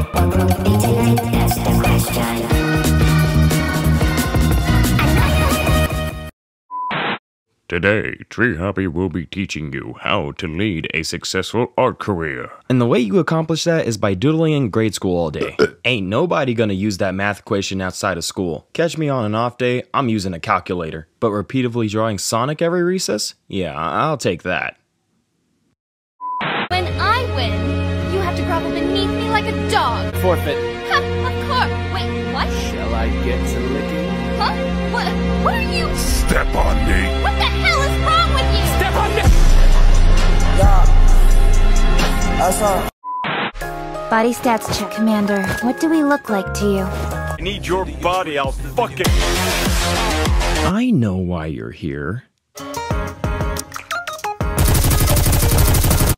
What will it be tonight? That's the question. Today, Tree Hobby will be teaching you how to lead a successful art career. And the way you accomplish that is by doodling in grade school all day. Ain't nobody gonna use that math equation outside of school. Catch me on an off day, I'm using a calculator. But repeatedly drawing Sonic every recess? Yeah, I'll take that. When I win, you have to grovel beneath me like a dog. Forfeit. Ha, of course. Wait, what? Shall I get to licking? Huh? What are you? Step on me. What the hell is wrong with you? Step on me! Body stats check. Commander, what do we look like to you? I need your body, I'll fucking... I know why you're here.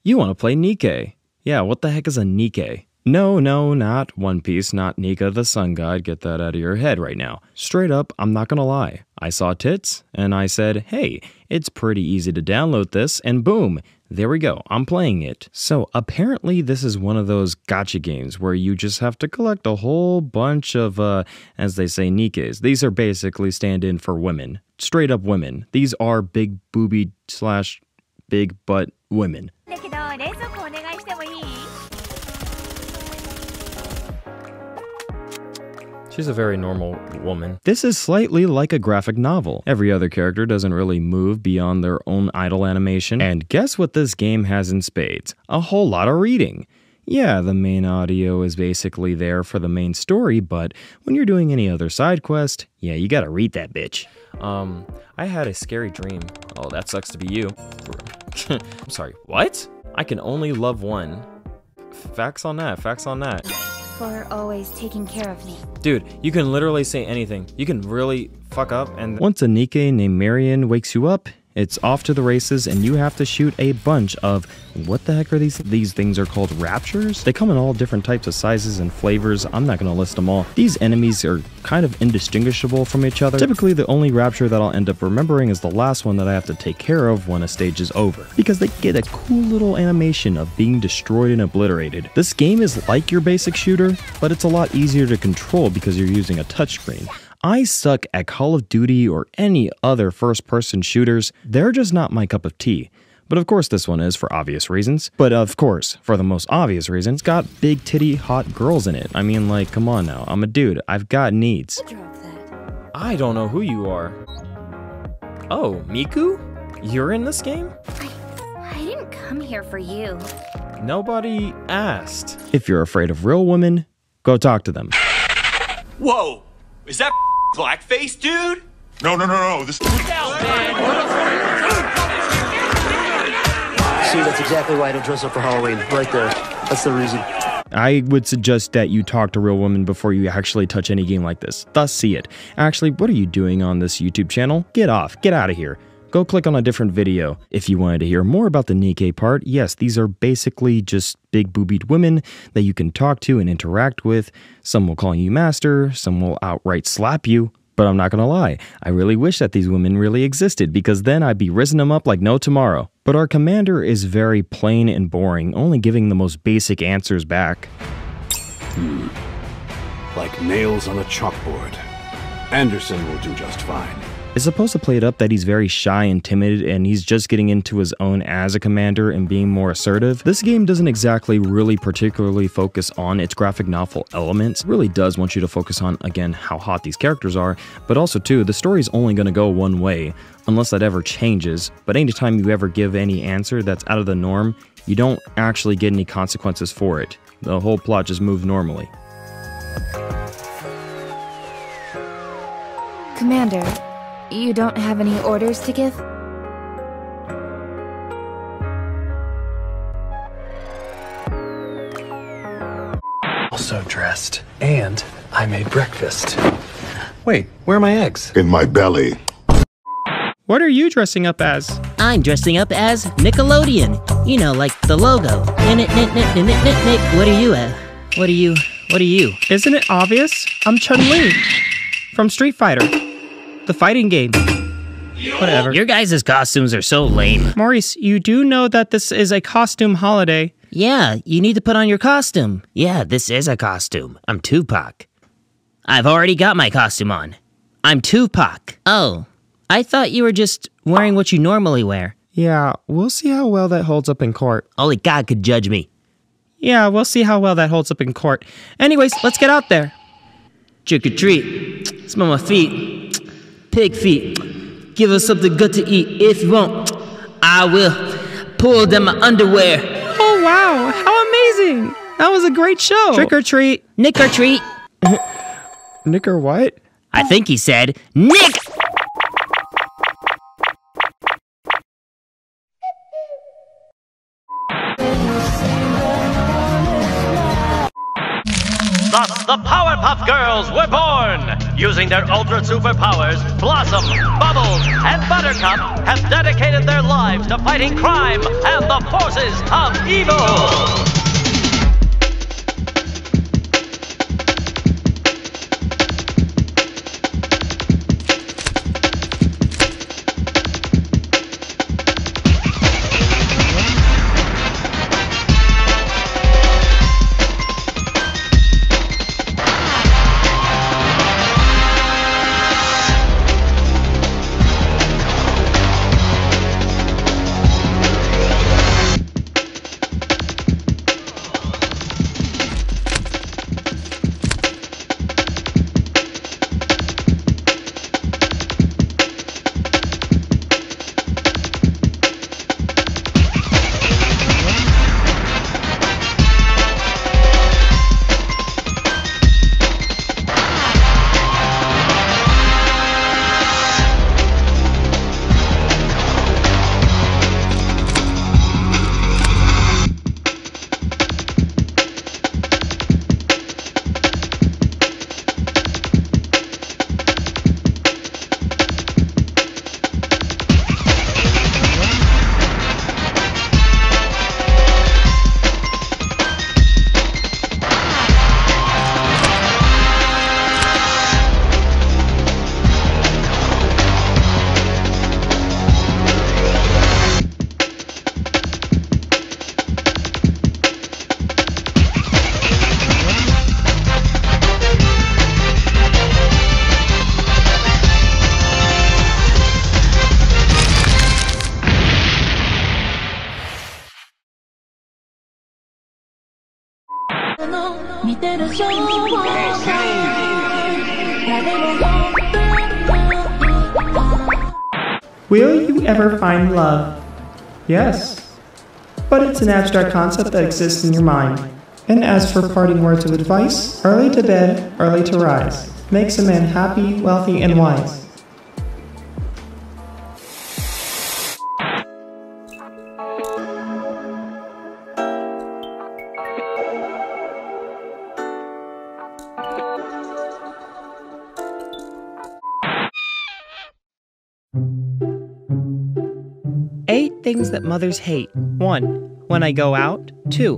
You want to play Nikke. Yeah, what the heck is a Nikke? No, not One Piece, not Nika the Sun God. Get that out of your head right now. Straight up, I'm not gonna lie. I saw tits, and I said, hey, it's pretty easy to download this, and boom, there we go, I'm playing it. So apparently this is one of those gacha games where you just have to collect a whole bunch of, as they say, Nikkes. These are basically stand-in for women. Straight up women. These are big booby / big butt women. She's a very normal woman. This is slightly like a graphic novel. Every other character doesn't really move beyond their own idle animation. And guess what this game has in spades? A whole lot of reading. Yeah, the main audio is basically there for the main story, but when you're doing any other side quest, yeah, you gotta read that bitch. I had a scary dream. Oh, that sucks to be you. I'm sorry, what? I can only love one. Facts on that, facts on that. For always taking care of me. Dude, you can literally say anything. You can really fuck up and... Once a Nikke named Marion wakes you up, it's off to the races and you have to shoot a bunch of... What the heck are these? These things are called raptures? They come in all different types of sizes and flavors. I'm not going to list them all. These enemies are kind of indistinguishable from each other. Typically, the only rapture that I'll end up remembering is the last one that I have to take care of when a stage is over. Because they get a cool little animation of being destroyed and obliterated. This game is like your basic shooter, but it's a lot easier to control because you're using a touchscreen. I suck at Call of Duty or any other first-person shooters. They're just not my cup of tea. But of course this one is for obvious reasons. But of course, for the most obvious reason, it's got big titty hot girls in it. I mean, like, come on now. I'm a dude. I've got needs. I don't know who you are. Oh, Miku? You're in this game? I didn't come here for you. Nobody asked. If you're afraid of real women, go talk to them. Whoa! Is that blackface, dude? No, this... See, that's exactly why I don't dress up for Halloween. Right there. That's the reason. I would suggest that you talk to real women before you actually touch any game like this. Thus see it. Actually, what are you doing on this YouTube channel? Get off. Get out of here. Go click on a different video. If you wanted to hear more about the Nikke part, yes, these are basically just big boobied women that you can talk to and interact with. Some will call you master, some will outright slap you. But I'm not gonna lie, I really wish that these women really existed because then I'd be rizzing them up like no tomorrow. But our commander is very plain and boring, only giving the most basic answers back. Like nails on a chalkboard. Anderson will do just fine. It's supposed to play it up that he's very shy and timid and he's just getting into his own as a commander and being more assertive. This game doesn't exactly really particularly focus on its graphic novel elements. It really does want you to focus on, again, how hot these characters are, but also too, the story's only going to go one way, unless that ever changes. But anytime you ever give any answer that's out of the norm, you don't actually get any consequences for it. The whole plot just moves normally. Commander, you don't have any orders to give? Also dressed. And I made breakfast. Wait, where are my eggs? In my belly. What are you dressing up as? I'm dressing up as Nickelodeon. You know, like the logo. What are you at? What are you? Isn't it obvious? I'm Chun-Li from Street Fighter, the fighting game. Whatever. Your guys' costumes are so lame. Maurice, you do know that this is a costume holiday. Yeah, you need to put on your costume. Yeah, this is a costume. I'm Tupac. I've already got my costume on. I'm Tupac. Oh, I thought you were just wearing what you normally wear. Yeah, we'll see how well that holds up in court. Only God could judge me. Yeah, we'll see how well that holds up in court. Anyways, let's get out there. Trick or treat. Smell my feet. Pig feet. Give us something good to eat. If you won't, I will pull down my underwear. Oh, wow. How amazing. That was a great show. Trick or treat. Nick or treat. Nick or what? I think he said Nick. Thus, the Powerpuff Girls were born! Using their ultra superpowers, Blossom, Bubbles, and Buttercup have dedicated their lives to fighting crime and the forces of evil! Will you ever find love? Yes. But it's an abstract concept that exists in your mind. And as for parting words of advice, early to bed, early to rise. Makes a man happy, wealthy, and wise. Things that mothers hate. 1. When I go out. 2.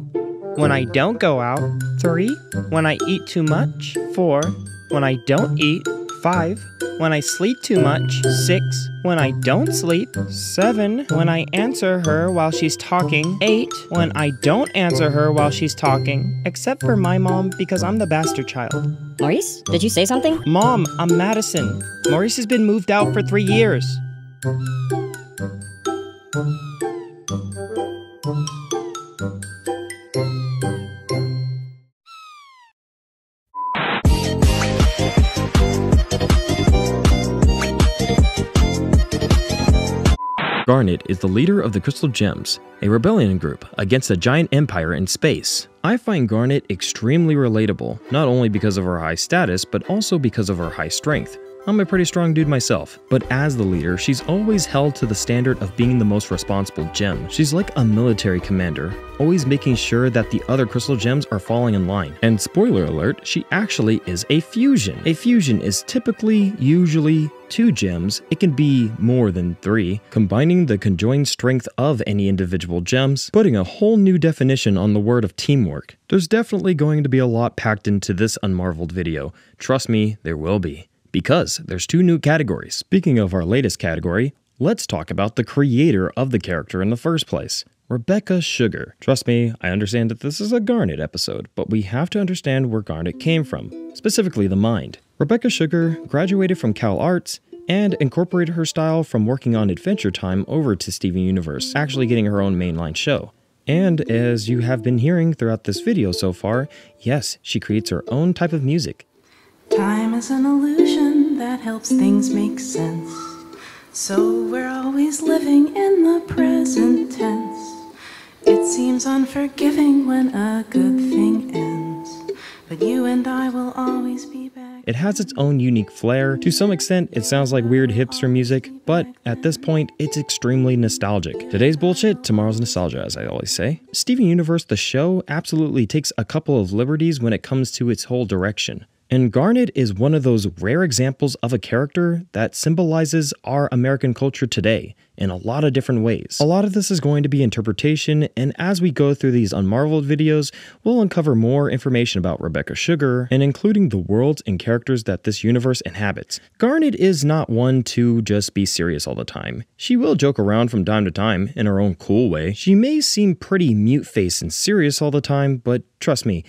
When I don't go out. 3. When I eat too much. 4. When I don't eat. 5. When I sleep too much. 6. When I don't sleep. 7. When I answer her while she's talking. 8. When I don't answer her while she's talking. Except for my mom, because I'm the bastard child. Maurice, did you say something? Mom, I'm Madison. Maurice has been moved out for 3 years. Garnet is the leader of the Crystal Gems, a rebellion group against a giant empire in space. I find Garnet extremely relatable, not only because of her high status, but also because of her high strength. I'm a pretty strong dude myself, but as the leader, she's always held to the standard of being the most responsible gem. She's like a military commander, always making sure that the other crystal gems are falling in line. And spoiler alert, she actually is a fusion. A fusion is usually 2 gems. It can be more than 3, combining the conjoined strength of any individual gems, putting a whole new definition on the word of teamwork. There's definitely going to be a lot packed into this unmarveled video. Trust me, there will be. Because there's 2 new categories. Speaking of our latest category, let's talk about the creator of the character in the first place. Rebecca Sugar. Trust me, I understand that this is a Garnet episode, but we have to understand where Garnet came from, specifically the mind. Rebecca Sugar graduated from Cal Arts and incorporated her style from working on Adventure Time over to Steven Universe, actually getting her own mainline show. And as you have been hearing throughout this video so far, yes, she creates her own type of music. Time is an illusion that helps things make sense. So we're always living in the present tense. It seems unforgiving when a good thing ends. But you and I will always be back. It has its own unique flair. To some extent, it sounds like weird hipster music, but at this point, it's extremely nostalgic. Today's bullshit, tomorrow's nostalgia, as I always say. Steven Universe, the show, absolutely takes a couple of liberties when it comes to its whole direction. And Garnet is one of those rare examples of a character that symbolizes our American culture today in a lot of different ways. A lot of this is going to be interpretation, and as we go through these Unmarveled videos, we'll uncover more information about Rebecca Sugar, and including the worlds and characters that this universe inhabits. Garnet is not one to just be serious all the time. She will joke around from time to time in her own cool way. She may seem pretty mute-faced and serious all the time, but trust me,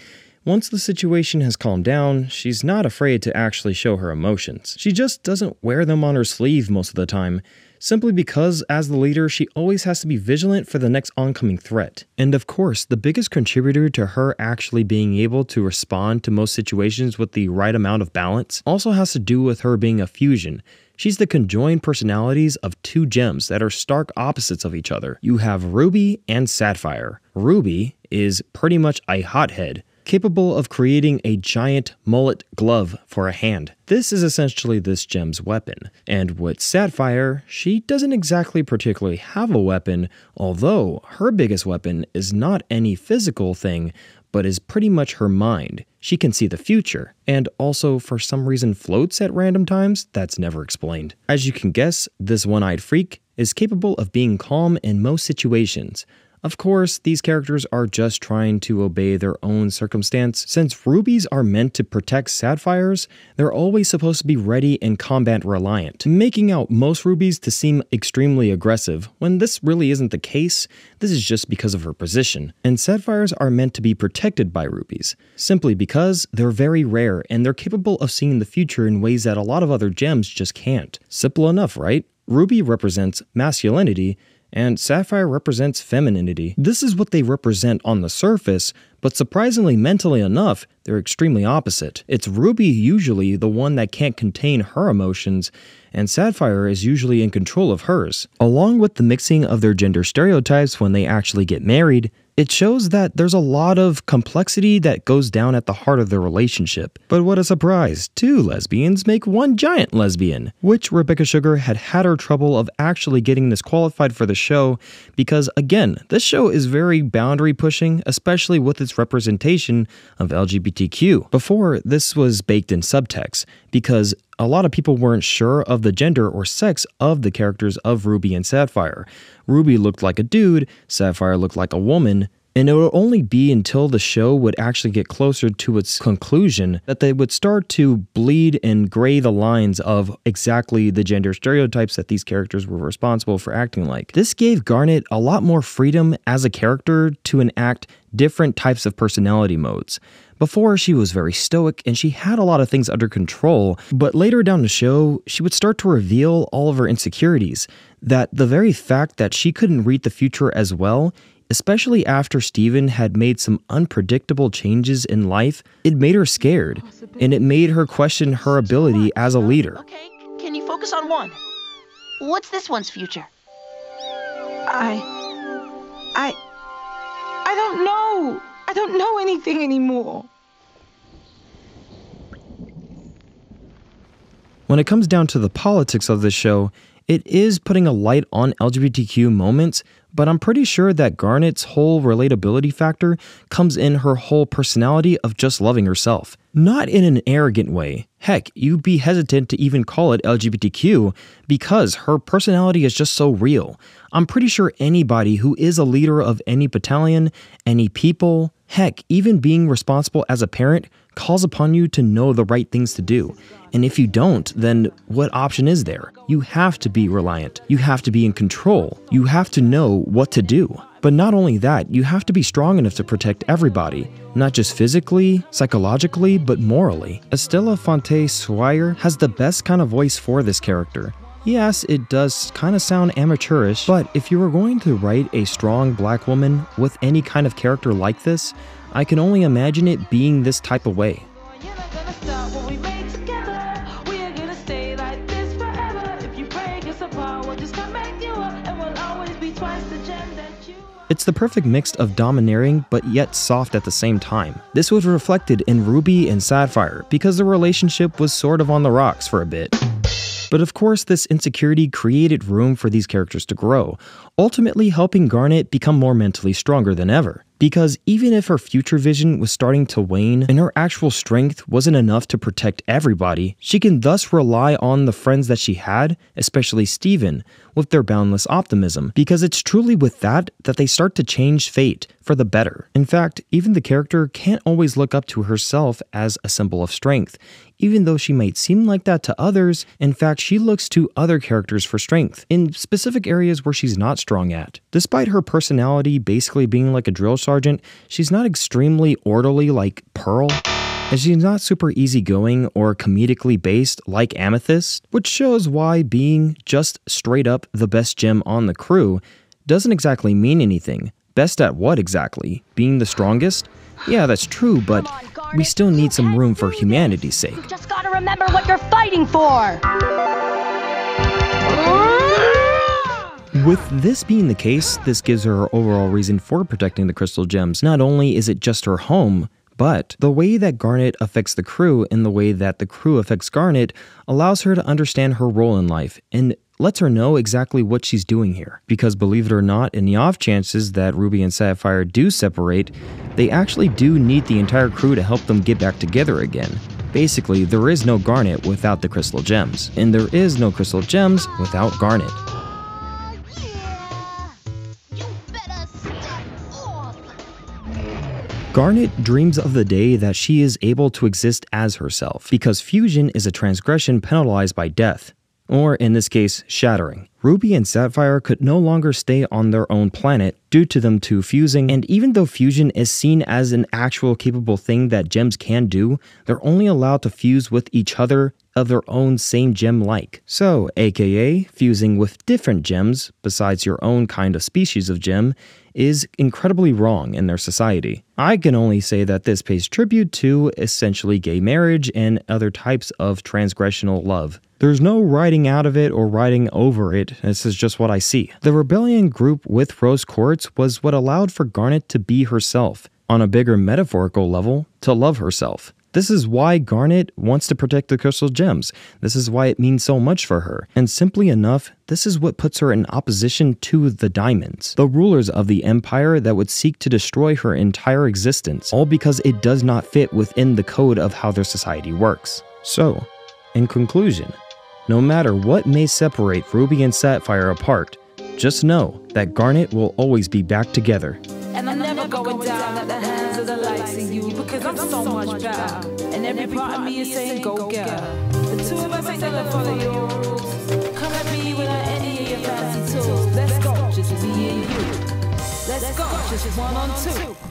once the situation has calmed down, she's not afraid to actually show her emotions. She just doesn't wear them on her sleeve most of the time, simply because as the leader, she always has to be vigilant for the next oncoming threat. And of course, the biggest contributor to her actually being able to respond to most situations with the right amount of balance also has to do with her being a fusion. She's the conjoined personalities of two gems that are stark opposites of each other. You have Ruby and Sapphire. Ruby is pretty much a hothead, capable of creating a giant mullet glove for a hand. This is essentially this gem's weapon. And with Sapphire, she doesn't exactly particularly have a weapon, although her biggest weapon is not any physical thing, but is pretty much her mind. She can see the future, and also for some reason floats at random times that's never explained. As you can guess, this one-eyed freak is capable of being calm in most situations. Of course, these characters are just trying to obey their own circumstance. Since rubies are meant to protect sapphires, they're always supposed to be ready and combat reliant, making out most rubies to seem extremely aggressive, when this really isn't the case. This is just because of her position. And sapphires are meant to be protected by rubies, simply because they're very rare and they're capable of seeing the future in ways that a lot of other gems just can't. Simple enough, right? Ruby represents masculinity, and Sapphire represents femininity. This is what they represent on the surface, but surprisingly mentally enough, they're extremely opposite. It's Ruby usually the one that can't contain her emotions, and Sapphire is usually in control of hers. Along with the mixing of their gender stereotypes when they actually get married, it shows that there's a lot of complexity that goes down at the heart of their relationship. But what a surprise, two lesbians make one giant lesbian, which Rebecca Sugar had her trouble of actually getting this qualified for the show because, again, this show is very boundary pushing, especially with its representation of LGBTQ. Before, this was baked in subtext because a lot of people weren't sure of the gender or sex of the characters of Ruby and Sapphire. Ruby looked like a dude, Sapphire looked like a woman, and it would only be until the show would actually get closer to its conclusion that they would start to bleed and gray the lines of exactly the gender stereotypes that these characters were responsible for acting like. This gave Garnet a lot more freedom as a character to enact different types of personality modes. Before, she was very stoic and she had a lot of things under control, but later down the show, she would start to reveal all of her insecurities, that the very fact that she couldn't read the future as well, especially after Steven had made some unpredictable changes in life, it made her scared, and it made her question her ability as a leader. Okay, can you focus on one? What's this one's future? I don't know. I don't know anything anymore. When it comes down to the politics of this show, it is putting a light on LGBTQ moments, but I'm pretty sure that Garnet's whole relatability factor comes in her whole personality of just loving herself. Not in an arrogant way. Heck, you'd be hesitant to even call it LGBTQ because her personality is just so real. I'm pretty sure anybody who is a leader of any battalion, any people, Heck, even being responsible as a parent calls upon you to know the right things to do. And if you don't, then what option is there? You have to be reliant. You have to be in control. You have to know what to do. But not only that, you have to be strong enough to protect everybody, not just physically, psychologically, but morally. Estella Fonte Swire has the best kind of voice for this character. Yes, it does kind of sound amateurish, but if you were going to write a strong black woman with any kind of character like this, I can only imagine it being this type of way. It's the perfect mix of domineering but yet soft at the same time. This was reflected in Ruby and Sapphire because the relationship was sort of on the rocks for a bit. But of course, this insecurity created room for these characters to grow, ultimately helping Garnet become more mentally stronger than ever. Because even if her future vision was starting to wane and her actual strength wasn't enough to protect everybody, she can thus rely on the friends that she had, especially Steven, with their boundless optimism, because it's truly with that they start to change fate for the better. In fact, even the character can't always look up to herself as a symbol of strength. Even though she might seem like that to others, in fact, she looks to other characters for strength in specific areas where she's not strong at. Despite her personality basically being like a drill sergeant, she's not extremely orderly like Pearl, and she's not super easygoing or comedically based like Amethyst, which shows why being just straight up the best gem on the crew doesn't exactly mean anything. Best at what exactly? Being the strongest? Yeah, that's true, but we still need some room for humanity's sake. You just gotta remember what you're fighting for! With this being the case, this gives her her overall reason for protecting the crystal gems. Not only is it just her home, but the way that Garnet affects the crew and the way that the crew affects Garnet allows her to understand her role in life and lets her know exactly what she's doing here. Because believe it or not, in the off chances that Ruby and Sapphire do separate, they actually do need the entire crew to help them get back together again. Basically, there is no Garnet without the crystal gems, and there is no crystal gems without Garnet. Garnet dreams of the day that she is able to exist as herself, because fusion is a transgression penalized by death, or in this case, shattering. Ruby and Sapphire could no longer stay on their own planet due to them two fusing, and even though fusion is seen as an actual capable thing that gems can do, they're only allowed to fuse with each other of their own same gem-like. So, aka, fusing with different gems, besides your own kind of species of gem, is incredibly wrong in their society. I can only say that this pays tribute to essentially gay marriage and other types of transgressional love. There's no writing out of it or writing over it, this is just what I see. The rebellion group with Rose Quartz was what allowed for Garnet to be herself, on a bigger metaphorical level, to love herself. This is why Garnet wants to protect the crystal gems. This is why it means so much for her. And simply enough, this is what puts her in opposition to the Diamonds, the rulers of the Empire that would seek to destroy her entire existence, all because it does not fit within the code of how their society works. So, in conclusion, no matter what may separate Ruby and Sapphire apart, just know that Garnet will always be back together. And I'm never going down at the hands of the likes of you, because I'm so much better. And every part of me is saying go get her. The two of us ain't gonna follow your rules. Come at me without any of your fancy tools. Let's go, just me and you. Let's go, just 1 on 2.